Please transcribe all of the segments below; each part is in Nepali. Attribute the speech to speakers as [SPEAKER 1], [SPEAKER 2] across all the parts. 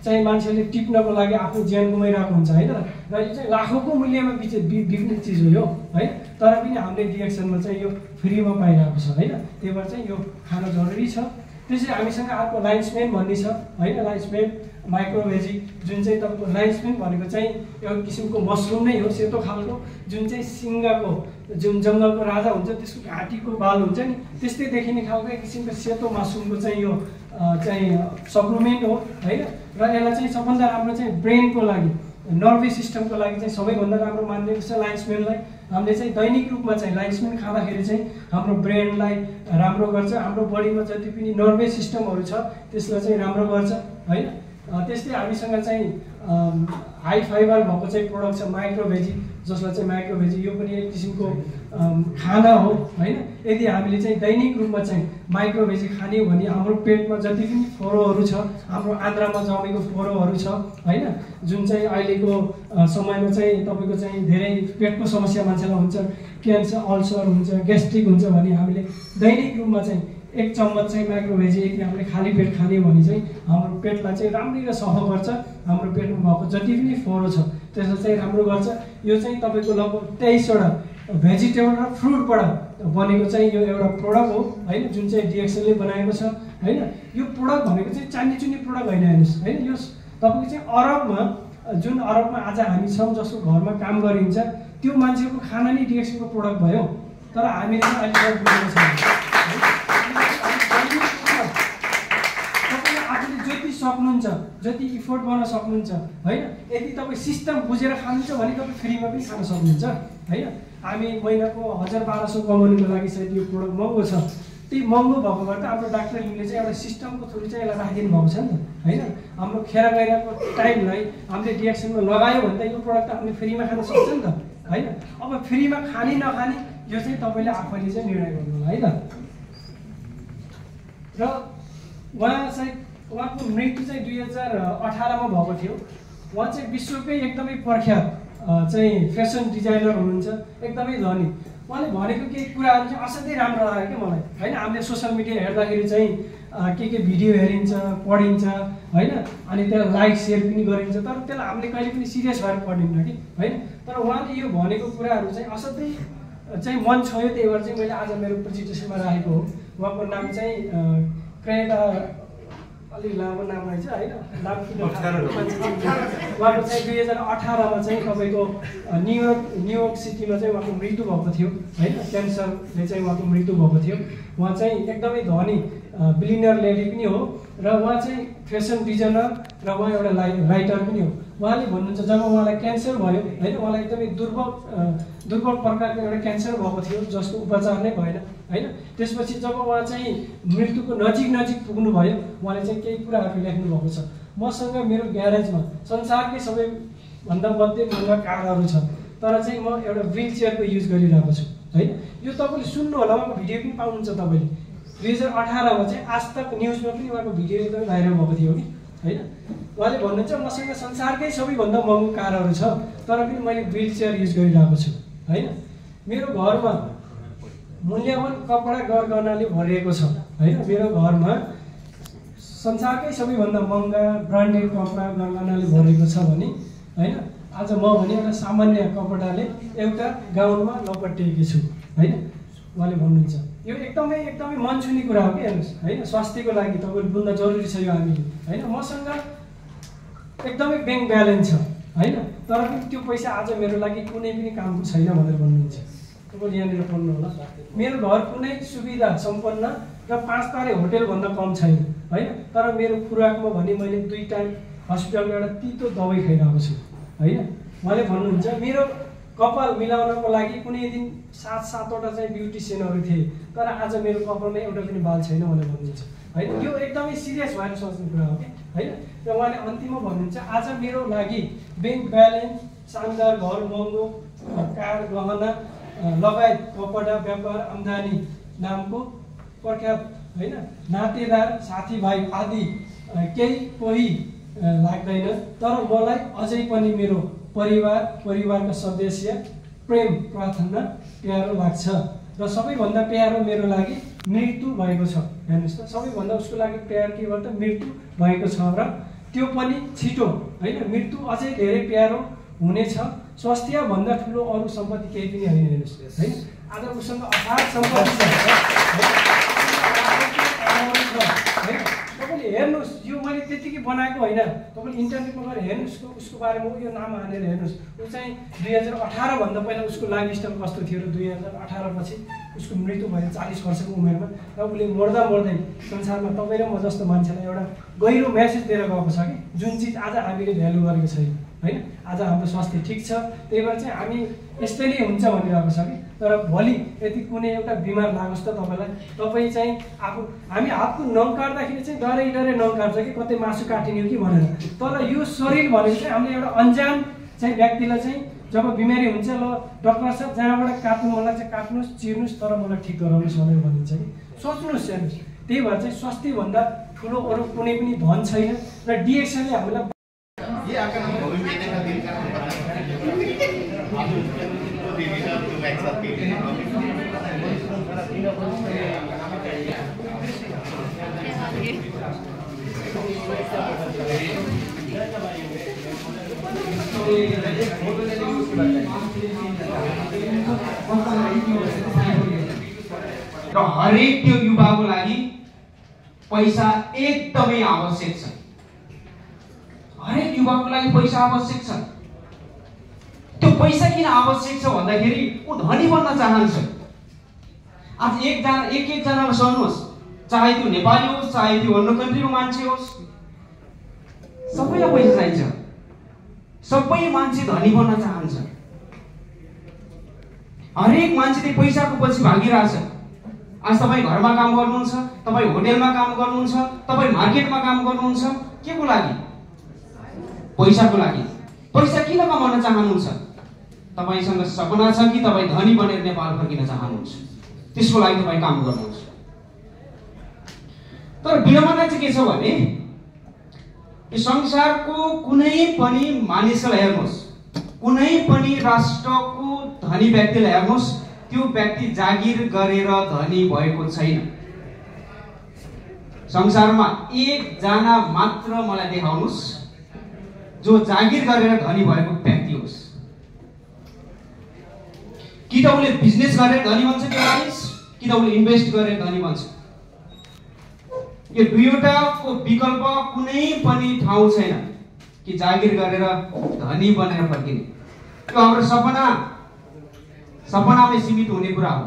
[SPEAKER 1] चाहिँ मान्छेले टिप्नको लागि आफ्नो ज्यान गुमाइरहेको हुन्छ हैन र यो चाहिँ लाखौंको मूल्यमा बिक्ने चिज हो यो है तर पनि हामीले डिएक्सनमा चाहिँ यो फ्रीमा पाइरहेको छ हैन त्यही भएर चाहिँ यो खान जरुरी छ त्यसैले हामीसँग अर्को लाइन्सम्यान भन्ने छ हैन लाइन्सम्यान माइक्रोभेजी जुन चाहिँ तपाईको लाइन्सम्यान भनेको चाहिँ एउटा किसिमको मसरुम नै हो सेतो खालको जुन चाहिँ सिंहको जुन जंगलको राजा हुन्छ त्यसको घाँटीको बाल हुन्छ नि त्यस्तै देखिने खालको एक किसिमको सेतो मसरुमको चाहिँ यो चाहिँ सप्लिमेन्ट हो हैन र यसलाई चाहिँ सबभन्दा राम्रो चाहिँ ब्रेनको लागि नर्भस सिस्टमको लागि चाहिँ सबैभन्दा राम्रो मानिएको छ लाइन्सम्यानलाई हामीले चाहिँ दैनिक रूपमा चाहिँ लाइन्सम्यान खाँदाखेरि चाहिँ हाम्रो ब्रेनलाई राम्रो गर्छ हाम्रो बडीमा जति पनि नर्भस सिस्टमहरू छ त्यसलाई चाहिँ राम्रो गर्छ हैन त्यस्तै हामीसँग चाहिँ हाई फाइबर भएको चाहिँ प्रोडक्ट छ माइक्रोभेजी जसलाई चाहिँ माइक्रोभेजी यो पनि एक किसिमको खाना हो हैन यदि हामीले चाहिँ दैनिक रूपमा चाहिँ माइक्रोभेजी खाने हो भने हाम्रो पेटमा जति पनि फोरोहरू छ हाम्रो आन्द्रामा जमेको फोरोहरू छ हैन जुन चाहिँ अहिलेको समयमा चाहिँ तपाईको चाहिँ धेरै पेटको समस्या मान्छेलाई हुन्छ क्यान्सर अल्सर हुन्छ ग्यास्ट्रिक हुन्छ भने हामीले दैनिक रूपमा चाहिँ एक चम्मच चाहिँ माइक्रोभेजी यदि हामीले खाली पेट खाने भने चाहिँ हाम्रो पेटलाई चाहिँ राम्ररी सफा गर्छ हाम्रो पेटमा भएको जति पनि फोरो छ त्यसलाई चाहिँ राम्रो गर्छ यो चाहिँ तपाईको लगभग 23 वटा भेजिटेबल र फ्रुटबाट बनेको चाहिँ यो एउटा प्रोडक्ट हो हैन जुन चाहिँ डिएक्सएलले बनाएको छ हैन यो प्रोडक्ट भनेको चाहिँ चान्नी प्रोडक्ट होइन हेर्नुस् हैन यो तपाईको चाहिँ अरबमा आज हामी छौं जसको घरमा काम गरिन्छ त्यो मान्छेको खाना नै डिएक्सएलको प्रोडक्ट भयो तर हामीले चाहिँ अहिले बुझेको छैन सक्नुहुन्छ जति इफोर्ट गर्न सक्नुहुन्छ हैन यदि तपाई सिस्टम बुझेर खानुहुन्छ भने तपाई फ्रीमा पनि खान सक्नुहुन्छ हैन हामी महिनाको 1200 कमाउनुको लागि चाहिँ यो प्रोडक्ट महँगो छ त्यही महँगो भएको भएर हाम्रो डाक्टर लिमले चाहिँ एउटा सिस्टमको थ्रु चाहिँ यसलाई राखिदिनु भएको छ नि त हैन हाम्रो खेरा गइरहेको टाइमलाई हामीले डिएक्सनमा लगायो भने त यो प्रोडक्ट हामीले फ्रीमा खान सक्छ नि त हैन अब फ्रीमा खाने नखाने यो चाहिँ तपाईले आफैले चाहिँ निर्णय गर्नु होला है त र उहाँको मृत्यु चाहिँ 2018 मा भएको थियो उहाँ चाहिँ विश्वकै एकदमै प्रख्यात चाहिँ फेसन डिजाइनर हुनुहुन्छ एकदमै धनी उहाँले भनेको केही कुराहरू चाहिँ असाध्यै राम्रो लाग्यो के मलाई हैन हामीले सोशल मिडिया हेर्दाखेरि चाहिँ के भिडियो हेरिन्छ पढिन्छ हैन अनि त्यसलाई लाइक शेयर पनि गरिन्छ तर त्यसलाई हामीले कहिले पनि सिरियस भएर पढ्दिनँ कि हैन तर उहाँले यो भनेको कुराहरू चाहिँ असाध्यै चाहिँ मन छोयो त्यही भएर चाहिँ मैले आज मेरो प्रेजेन्टेसनमा राखेको हो उहाँको नाम चाहिँ क्रेटा अलि लामो नाम रहेछ हैन नाम किन उहाँको चाहिँ 2018 मा चाहिँ तपाईको न्युयोर्क सिटीमा चाहिँ उहाँको मृत्यु भएको थियो हैन क्यान्सरले चाहिँ उहाँको मृत्यु भएको थियो उहाँ चाहिँ एकदमै धनी बिलिनियर लेडी पनि हो र उहाँ चाहिँ फेसन डिजाइनर र उहाँ एउटा राइटर पनि हो उहाँले भन्नुहुन्छ जब उहाँलाई क्यान्सर भयो हैन उहाँलाई एकदमै दुर्बल प्रकारको एउटा क्यान्सर भएको थियो जसको उपचार नै भएन हैन त्यसपछि जब उहाँ चाहिँ मृत्युको नजिक पुग्नु भयो उहाँले चाहिँ केही कुराहरू लेख्नु भएको छ मसँग मेरो ग्यारेजमा संसारकै सबैभन्दा महँगा कारहरू छ तर चाहिँ म एउटा व्हील चेयरको युज गरिरहेको छु हैन यो तपाईले सुन्नु होला उहाँको भिडियो पनि पाउनुहुन्छ तपाईले 2018 मा चाहिँ आज तक न्यूजमा पनि उहाँको भिडियो एकदमै भाइरल भएको थियो नि हैन उहाँले भन्नुहुन्छ मसँग संसारकै सबैभन्दा महँगो कारहरू छ तर पनि मैले व्हील चेयर युज गरिरहेको छु हैन मेरो घरमा मूल्यवान कपडा गरगहनाले भरिएको छ हैन मेरो घरमा संसारकै सबैभन्दा महँगा ब्रान्डेड कपडा गरगहनाले भरिएको छ भने हैन आज म भने एउटा सामान्य कपडाले एउटा गाउनमा लपटिएको छु हैन उहाँले भन्नुहुन्छ यो एकदमै मन छुने कुरा हो के हेर्नुस् हैन स्वास्थ्यको लागि तपाईले बुझ्न जरुरी छ यो हामीले हैन मसँग एकदमै बैंक ब्यालेन्स छ हैन तर पनि त्यो पैसा आज मेरो लागि कुनै पनि कामको छैन भनेर भन्नुहुन्छ तपाईले यहाँनिर पढ्नु होला मेरो घर कुनै सुविधा सम्पन्न र 5 तारे होटल भन्दा कम छैन हैन तर मेरो खुराकमा भने मैले 2 टाइम हस्पिटलमा एउटा तितो दबाई खाइरहेको छु हैन उहाँले भन्नुहुन्छ मेरो कपाल मिलाउनको लागि कुनै दिन 7 वटा चाहिँ ब्युटिशियनहरु थिए तर आज मेरो कपालमा एउटा पनि बाल छैन भनेर भन्नुहुन्छ हैन यो एकदमै सिरियस भएर सोच्ने कुरा हो के हैन र उहाँले अन्तिममा भन्नुहुन्छ आज मेरो लागि बैंक ब्यालेन्स शानदार घर महँगो कार गहना लगायत कपडा व्यापार आम्दानी नामको प्रख्यात हैन नातेदार साथीभाइ आदि कोही लाग्दैन तर मलाई अझै पनि मेरो परिवारका सदस्य प्रेम प्रार्थना प्यारो लाग्छ र सबैभन्दा प्यारो मेरो लागि मृत्यु भएको छ हेर्नुस् त सबैभन्दा उसको लागि प्यार के भन्छ मृत्यु भएको छ र त्यो पनि छिटो हैन, मृत्यु अझै धेरै प्यारो हुनेछ। स्वास्थ्य भन्दा ठुलो अरू सम्पत्ति केही पनि होइन हेर्नुहोस् हैन। आज उसँग अपार सम्पत्ति छ हैन। तपाईँले हेर्नुहोस्, यो मैले त्यतिकै बनाएको होइन, तपाईँले इन्टरनेटमा गएर हेर्नुहोस्, उसको बारेमा यो नाम हानेर हेर्नुहोस्। ऊ चाहिँ 2018 भन्दा पहिला उसको लाइफस्टाइल कस्तो थियो र 2018 पछि उसको मृत्यु भयो 40 वर्षको उमेरमा, र उसले मर्दा मर्दै संसारमा तपाईँ र म जस्तो मान्छेलाई एउटा गहिरो मेसेज दिएर गएको छ कि जुन चिज आज हामीले भ्यालु गरेको छैन हैन। आज हाम्रो स्वास्थ्य ठिक छ, त्यही भएर चाहिँ हामी यस्तै नै हुन्छ भनिरहेको छ कि। तर भोलि यदि कुनै एउटा बिमार लागोस् त तपाईँलाई, तपाईँ चाहिँ हामी हातको नङ काट्दाखेरि चाहिँ डरै नङ काट्छ कि कतै मासु काटिने हो कि भनेर। तर यो शरीर भनेको चाहिँ हामीले एउटा अन्जान चाहिँ व्यक्तिलाई चाहिँ जब बिमारी हुन्छ, ल डक्टर साहब जहाँबाट काट्नु मन लाग्छ काट्नुहोस्, चिर्नुहोस्, तर मलाई ठिक गराउनुहोस् भनेर भनिन्छ कि। सोच्नुहोस् हेर्नुहोस्, त्यही भएर चाहिँ स्वास्थ्यभन्दा ठुलो अरू कुनै पनि धन छैन। र डिएक्सनले हामीलाई
[SPEAKER 2] र हरेक त्यो युवाको लागि पैसा एकदमै आवश्यक छ। हरेक युवाको लागि पैसा आवश्यक छ। त्यो पैसा किन आवश्यक छ भन्दाखेरि ऊ धनी बन्न चाहन्छ। आज एकजनालाई सोध्नुहोस्, चाहे त्यो नेपाली होस्, चाहे त्यो अन्य कन्ट्रीको मान्छे होस्, सबैलाई पैसा चाहिन्छ। सबै मान्छे धनी बन्न चाहन्छ। हरेक मान्छे त्यही पैसाको पछि भागिरहेछ। आज तपाईँ घरमा काम गर्नुहुन्छ, तपाईँ होटेलमा काम गर्नुहुन्छ, तपाईँ मार्केटमा काम गर्नुहुन्छ, के को लागि? पैसाको लागि। पैसा किन कमाउन चाहनुहुन्छ? तपाईसँग सपना छ कि तपाईँ धनी बनेर नेपाल फर्किन चाहनुहुन्छ, त्यसको लागि तपाईँ काम गर्नुहुन्छ। तर विडम्बना चाहिँ के छ भने यो संसारको कुनै पनि मानिसलाई हेर्नुहोस्, कुनै पनि राष्ट्रको धनी व्यक्तिलाई हेर्नुहोस्, त्यो व्यक्ति जागिर गरेर धनी भएको छैन। संसारमा एकजना मात्र मलाई देखाउनुहोस् जो जागिर गरेर धनी भएको व्यक्ति होस्। कि त उसले बिजनेस गरेर धनी बन्छ त्यो मानिस, कि त उसले इन्भेस्ट गरेर धनी बन्छ। यो दुईवटाको विकल्प कुनै पनि ठाउँ छैन कि जागिर गरेर धनी बनेर फर्किने। त्यो हाम्रो सपनामै सीमित हुने कुरा हो।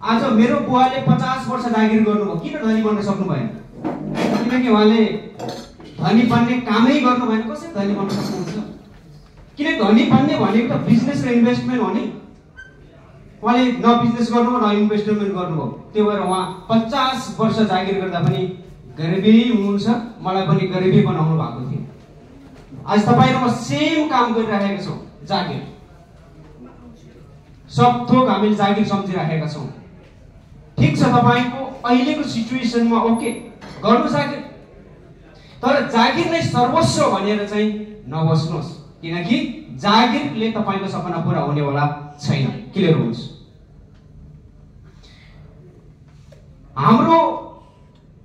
[SPEAKER 2] आज मेरो बुवाले 50 वर्ष जागिर गर्नुभयो, किन धनी बन्न सक्नु भएन? किनकि उहाँले धनी बन्ने कामै गर्नु भएन। कसरी धनी बन्न सक्नुहुन्छ? किन धनी बन्ने भनेको त बिजनेस र इन्भेस्टमेन्ट हो नि। उहाँले न बिजनेस गर्नुभयो न इन्भेस्टमेन्ट गर्नुभयो, त्यही भएर उहाँ 50 वर्ष जागिर गर्दा पनि गरिबै हुनुहुन्छ। मलाई पनि गरिबै बनाउनु भएको थियो। आज तपाईँ र म सेम काम गरिरहेका छौँ, जागिर। सब थोक हामीले जागिर सम्झिरहेका छौँ। ठिक छ, तपाईँको अहिलेको सिचुएसनमा ओके गर्नु जागिर, तर जागिर नै सर्वस्व भनेर चाहिँ नबस्नुहोस्, किनकि जागिरले तपाईँको सपना पुरा हुनेवाला छैन। क्लियर हुन्छ? हाम्रो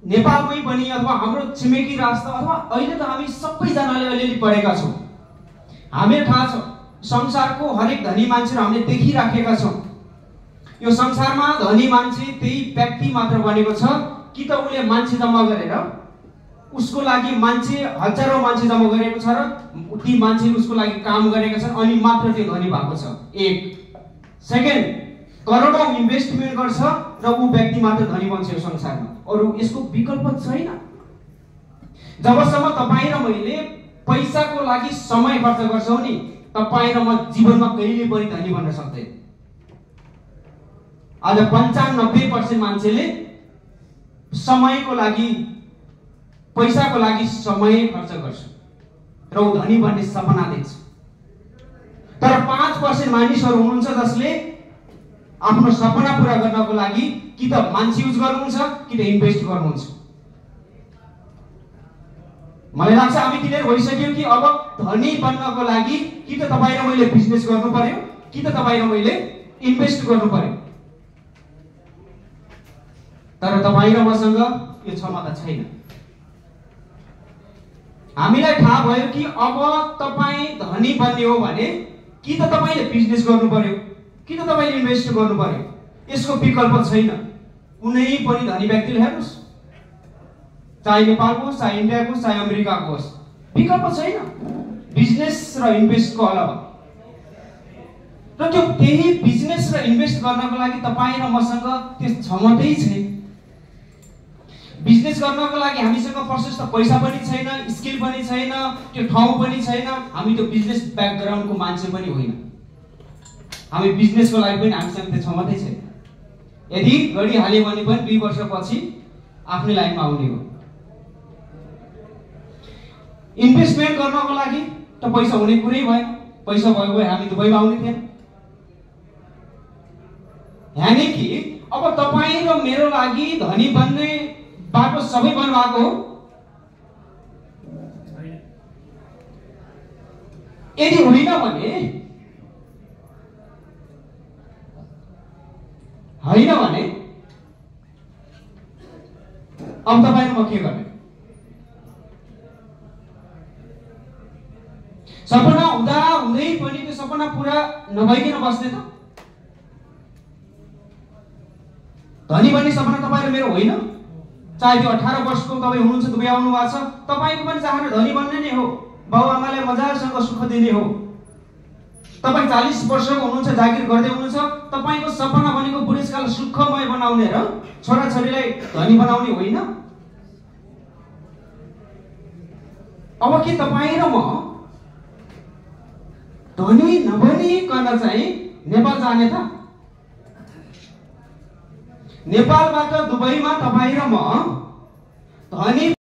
[SPEAKER 2] नेपालमै पनि अथवा हाम्रो छिमेकी राष्ट्र अथवा अहिले त हामी सबैजनाले अलिअलि पढेका छौँ, हामीलाई थाहा छ संसारको हरेक धनी मान्छेहरू हामीले देखिराखेका छौँ। यो संसारमा धनी मान्छे त्यही व्यक्ति मात्र बनेको छ कि त उसले मान्छे जम्मा गरेर उसको लागि मान्छे हजारौं मान्छे जम्मा गरेको छ र ती मान्छेले उसको लागि काम गरेका छन् अनि मात्र त्यो धनी भएको छ। एक सेकेन्ड, करोडौं इन्भेस्टमेन्ट गर्छ र ऊ व्यक्ति मात्र धनी बन्छ यो संसारमा, अरु यसको विकल्प छैन। जबसम्म तपाईं र मैले पैसाको लागि समय खर्च गर्छौं नि, तपाईं र म जीवनमा कहिले पनि धनी बन्न सक्दैन। आज 95% मान्छेले समयको लागि पैसाको लागि समय खर्च गर्छ र ऊ धनी बन्ने सपना देख्छ। तर 5% मानिसहरू हुनुहुन्छ जसले आफ्नो सपना पूरा गर्नको लागि कि त मान्छे युज गर्नुहुन्छ कि त इन्भेस्ट गर्नुहुन्छ। मलाई लाग्छ हामी क्लियर भइसक्यो कि अब धनी बन्नको लागि कि त तपाईं र मैले बिजनेस गर्नु पर्यो कि त तपाईं र मैले इन्भेस्ट गर्नु पर्यो। तर तपाईं र मसँग यो क्षमता छैन। हामीलाई थाहा भयो कि अब तपाईँ धनी बन्ने हो भने कि त तपाईँले बिजनेस गर्नु पर्यो कि त तपाईँले इन्भेस्ट गर्नु पर्यो। यसको विकल्प छैन। कुनै पनि धनी व्यक्तिले हेर्नुहोस्, चाहे नेपालको होस्, चाहे इन्डियाको होस्, चाहे अमेरिकाको होस्, विकल्प छैन बिजनेस र इन्भेस्टको अलावा। र त्यो त्यही बिजनेस र इन्भेस्ट गर्नको लागि तपाईँ र मसँग त्यो क्षमतै छैन। बिजनेस गर्नको लागि हामीसँग प्रशस्त पैसा पनि छैन, स्किल पनि छैन, त्यो ठाउँ पनि छैन, हामी त्यो बिजनेस ब्याकग्राउन्डको मान्छे पनि होइन। हामी बिजनेसको लागि पनि हामीसँग त्यो क्षमतै छैन। यदि गढी हाल्यो भने पनि 2 वर्षपछि आफ्नै लाइनमा आउने हो। इन्भेस्टमेन्ट गर्नको लागि त पैसा हुने कुरै भएन। पैसा भएको भए हामी दुबईमा आउने थिएन। यानी कि अब तपाईँ र मेरो लागि धनी बन्ने बाटो सबै बन्नुभएको हो? यदि होइन भने अब तपाईँ र म के गर्ने? सपना हुँदा हुँदै पनि त्यो सपना पुरा नभइकन बस्ने त? धनी बन्ने सपना तपाईँ र मेरो होइन। चाहे त्यो 18 वर्षको तपाईँ हुनुहुन्छ, दुबई आउनु भएको छ, तपाईँको पनि चाहना धनी बन्ने नै हो, बाबुआमालाई मजासँग सुख दिने हो। तपाईँ 40 वर्षको हुनुहुन्छ, जागिर गर्दै हुनुहुन्छ, तपाईँको सपना भनेको बुढेसकाल सुखमय बनाउने र छोराछोरीलाई धनी बनाउने होइन। अब के तपाईँ र म धनी नबनिकन चाहिँ नेपाल जाने त? नेपालबाट दुबईमा तपाईँ र म धनी